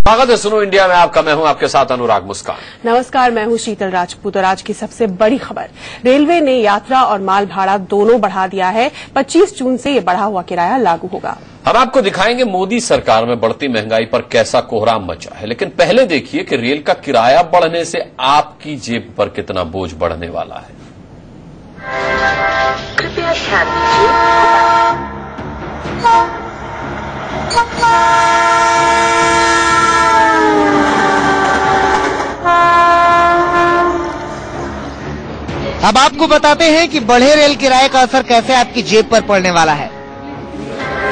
स्वागत है सुनो इंडिया में आपका। मैं हूं आपके साथ अनुराग मुस्कान। नमस्कार, मैं हूं शीतल राजपूत और आज की सबसे बड़ी खबर, रेलवे ने यात्रा और माल भाड़ा दोनों बढ़ा दिया है। 25 जून से ये बढ़ा हुआ किराया लागू होगा। हम आपको दिखाएंगे मोदी सरकार में बढ़ती महंगाई पर कैसा कोहराम मचा है, लेकिन पहले देखिए कि रेल का किराया बढ़ने से आपकी जेब पर कितना बोझ बढ़ने वाला है। कृपया ध्यान दीजिए। अब आपको बताते हैं कि बढ़े रेल किराए का असर कैसे आपकी जेब पर पड़ने वाला है।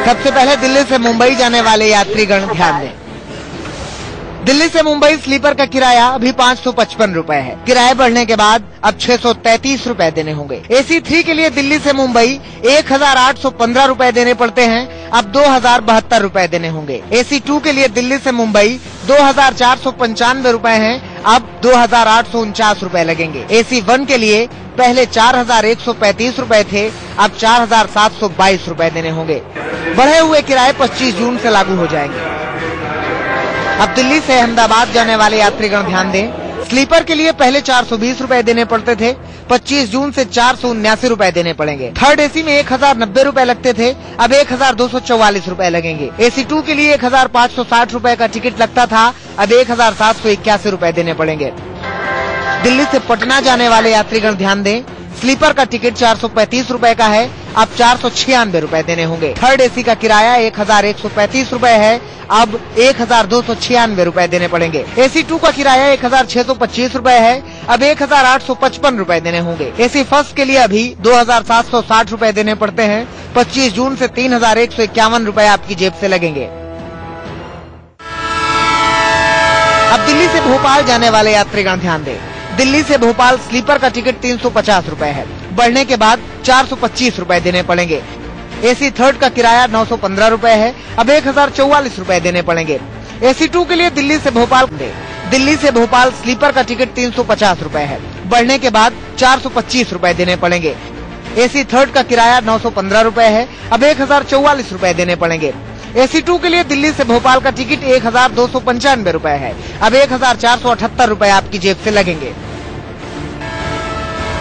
सबसे पहले दिल्ली से मुंबई जाने वाले यात्रीगण ध्यान दें। दिल्ली से मुंबई स्लीपर का किराया अभी 555 रुपए है। किराए बढ़ने के बाद अब 633 रुपए देने होंगे। AC 3 के लिए दिल्ली से मुंबई 1815 रुपए देने पड़ते हैं, अब 2072 रुपए देने होंगे। AC 2 के लिए दिल्ली से मुंबई 2495 रुपए हैं, अब 2849 रुपए लगेंगे। AC 1 के लिए पहले 4135 रुपए थे, अब 4722 रुपए देने होंगे। बढ़े हुए किराए 25 जून से लागू हो जाएंगे। अब दिल्ली से अहमदाबाद जाने वाले यात्रीगण ध्यान दें। स्लीपर के लिए पहले 420 रुपए देने पड़ते थे, 25 जून से 479 रुपए देने पड़ेंगे। थर्ड AC में 1090 रुपए लगते थे, अब 1244 रुपए लगेंगे। AC 2 के लिए 1560 रुपए का टिकट लगता था, अब 1781 रुपए देने पड़ेंगे। दिल्ली से पटना जाने वाले यात्रीगण ध्यान दें। स्लीपर का टिकट 435 रुपए का है, अब 496 रुपए देने होंगे। थर्ड AC का किराया 1135 रुपए है, अब 1296 रुपए देने पड़ेंगे। AC 2 का किराया 1625 रुपए है, अब 1855 रुपए देने होंगे। AC फर्स्ट के लिए अभी 2760 रुपए देने पड़ते हैं, 25 जून से 3151 रुपए आपकी जेब से लगेंगे। अब दिल्ली से भोपाल जाने वाले यात्रीगण ध्यान दें। दिल्ली से भोपाल स्लीपर का टिकट 350 रुपए है, बढ़ने के बाद 425 रुपए देने पड़ेंगे। AC थर्ड का किराया 915 रुपए है, अब 1044 रुपए देने पड़ेंगे। AC 2 के लिए दिल्ली से भोपाल स्लीपर का टिकट 350 रुपए है, बढ़ने के बाद 425 रुपए देने पड़ेंगे। AC थर्ड का किराया 915 रुपए है, अब 1044 रुपए देने पड़ेंगे। AC 2 के लिए दिल्ली से भोपाल का टिकट 1295 रुपए है, अब 1478 रुपए आपकी जेब से लगेंगे।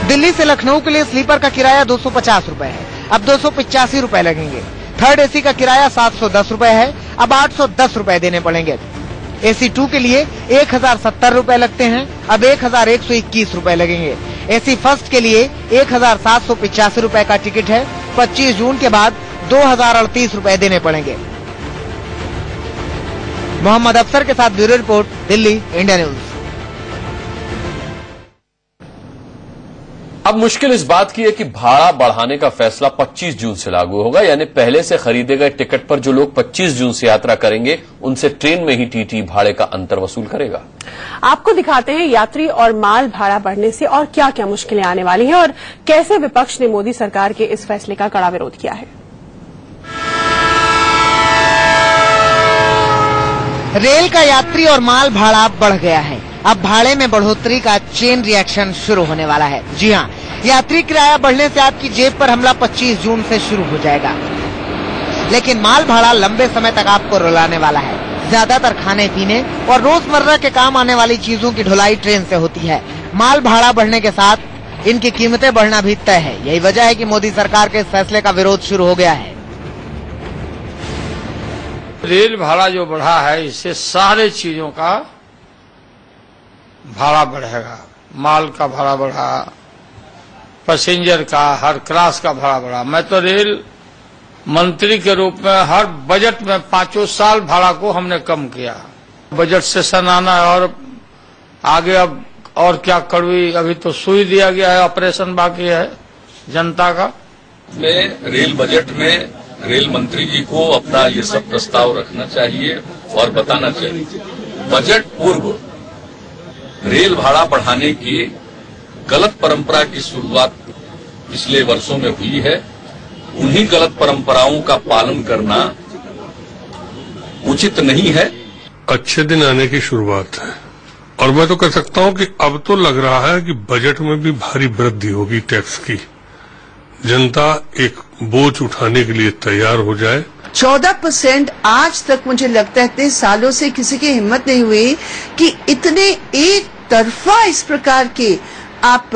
दिल्ली से लखनऊ के लिए स्लीपर का किराया 250 रुपए है, अब 285 रुपए लगेंगे। थर्ड AC का किराया 710 रुपए है, अब 810 रुपए देने पड़ेंगे। AC 2 के लिए 1070 रुपए लगते हैं, अब 1121 रुपए लगेंगे। AC फर्स्ट के लिए 1785 रुपए का टिकट है, 25 जून के बाद 2038 रुपए देने पड़ेंगे। मोहम्मद अफसर के साथ bureau report, Delhi, India news. अब मुश्किल इस बात की है कि भाड़ा बढ़ाने का फैसला 25 जून से लागू होगा, यानी पहले से खरीदे गए टिकट पर जो लोग 25 जून से यात्रा करेंगे उनसे ट्रेन में ही TT भाड़े का अंतर वसूल करेगा। आपको दिखाते हैं यात्री और माल भाड़ा बढ़ने से और क्या क्या मुश्किलें आने वाली हैं और कैसे विपक्ष ने मोदी सरकार के इस फैसले का कड़ा विरोध किया है। रेल का यात्री और माल भाड़ा बढ़ गया है। अब भाड़े में बढ़ोतरी का चेन रिएक्शन शुरू होने वाला है। जी हाँ, यात्री किराया बढ़ने से आपकी जेब पर हमला 25 जून से शुरू हो जाएगा, लेकिन माल भाड़ा लंबे समय तक आपको रुलाने वाला है। ज्यादातर खाने पीने और रोजमर्रा के काम आने वाली चीजों की ढुलाई ट्रेन से होती है। माल भाड़ा बढ़ने के साथ इनकी कीमतें बढ़ना भी तय है। यही वजह है कि मोदी सरकार के इस फैसले का विरोध शुरू हो गया है। रेल भाड़ा जो बढ़ा है, इससे सारे चीजों का भाड़ा बढ़ेगा। माल का भाड़ा बढ़ा, पैसेंजर का, हर क्लास का भाड़ा बढ़ा। मैं तो रेल मंत्री के रूप में हर बजट में 5 साल भाड़ा को हमने कम किया। बजट सेशन आना है और आगे अब और क्या कड़वी, अभी तो सुई दिया गया है, ऑपरेशन बाकी है जनता का। रेल बजट में रेल मंत्री जी को अपना ये सब प्रस्ताव रखना चाहिए और बताना चाहिए। बजट पूर्व रेल भाड़ा बढ़ाने की गलत परंपरा की शुरुआत पिछले वर्षों में हुई है। उन्हीं गलत परंपराओं का पालन करना उचित नहीं है। अच्छे दिन आने की शुरुआत है और मैं तो कह सकता हूं कि अब तो लग रहा है कि बजट में भी भारी वृद्धि होगी टैक्स की। जनता एक बोझ उठाने के लिए तैयार हो जाए। 14% आज तक मुझे लगता है इतने सालों से किसी की हिम्मत नहीं हुई कि इतने एक तरफा इस प्रकार के आप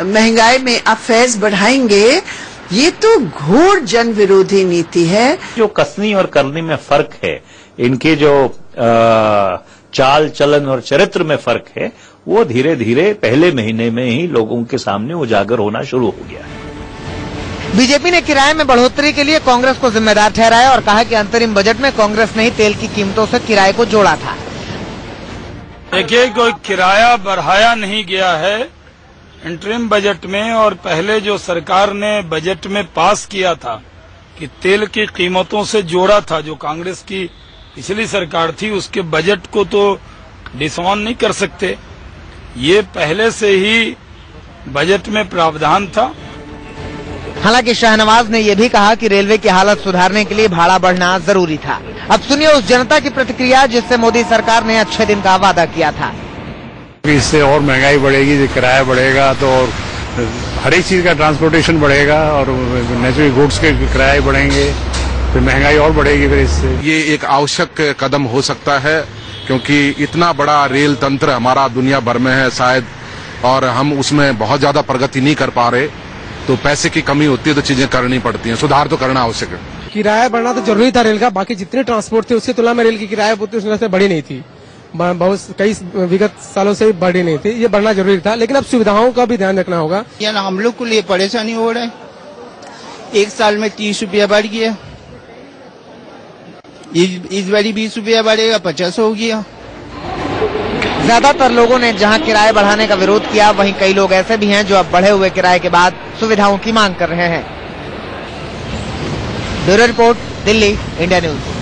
महंगाई में आप फैज बढ़ाएंगे। ये तो घोर जन विरोधी नीति है। जो कसनी और करनी में फर्क है, इनके जो चाल चलन और चरित्र में फर्क है, वो धीरे धीरे पहले महीने में ही लोगों के सामने उजागर होना शुरू हो गया है। बीजेपी ने किराए में बढ़ोतरी के लिए कांग्रेस को जिम्मेदार ठहराया और कहा कि अंतरिम बजट में कांग्रेस ने ही तेल की कीमतों से किराए को जोड़ा था। देखिए, कोई किराया बढ़ाया नहीं गया है इंटरिम बजट में, और पहले जो सरकार ने बजट में पास किया था कि तेल की कीमतों से जोड़ा था, जो कांग्रेस की पिछली सरकार थी, उसके बजट को तो डिसऑन नहीं कर सकते। ये पहले से ही बजट में प्रावधान था। हालांकि शाहनवाज ने यह भी कहा कि रेलवे की हालत सुधारने के लिए भाड़ा बढ़ना जरूरी था। अब सुनिए उस जनता की प्रतिक्रिया जिससे मोदी सरकार ने अच्छे दिन का वादा किया था। इससे और महंगाई बढ़ेगी, किराया बढ़ेगा तो हर एक चीज का ट्रांसपोर्टेशन बढ़ेगा और नेचुरल गुड्स के किराए बढ़ेंगे, फिर महंगाई और बढ़ेगी। फिर इससे ये एक आवश्यक कदम हो सकता है, क्योंकि इतना बड़ा रेल तंत्र हमारा दुनिया भर में है शायद, और हम उसमें बहुत ज्यादा प्रगति नहीं कर पा रहे, तो पैसे की कमी होती है तो चीजें करनी पड़ती हैं, सुधार तो करना आवश्यक है। किराया बढ़ना तो जरूरी था रेल का, बाकी जितने ट्रांसपोर्ट थे उसकी तुलना में रेल की किराया उस तरह से बढ़ी नहीं थी, बहुत कई विगत सालों से बढ़ी नहीं थी। ये बढ़ना जरूरी था, लेकिन अब सुविधाओं का भी ध्यान रखना होगा। यानी हम लोग को लिए परेशानी हो रहा है। एक साल में 30 रुपया बढ़ गया, इस बारी 20 रुपया बढ़ेगा, 50 हो गया। ज्यादातर लोगों ने जहां किराए बढ़ाने का विरोध किया, वहीं कई लोग ऐसे भी हैं जो अब बढ़े हुए किराए के बाद सुविधाओं की मांग कर रहे हैं। Bureau report, Delhi, India news.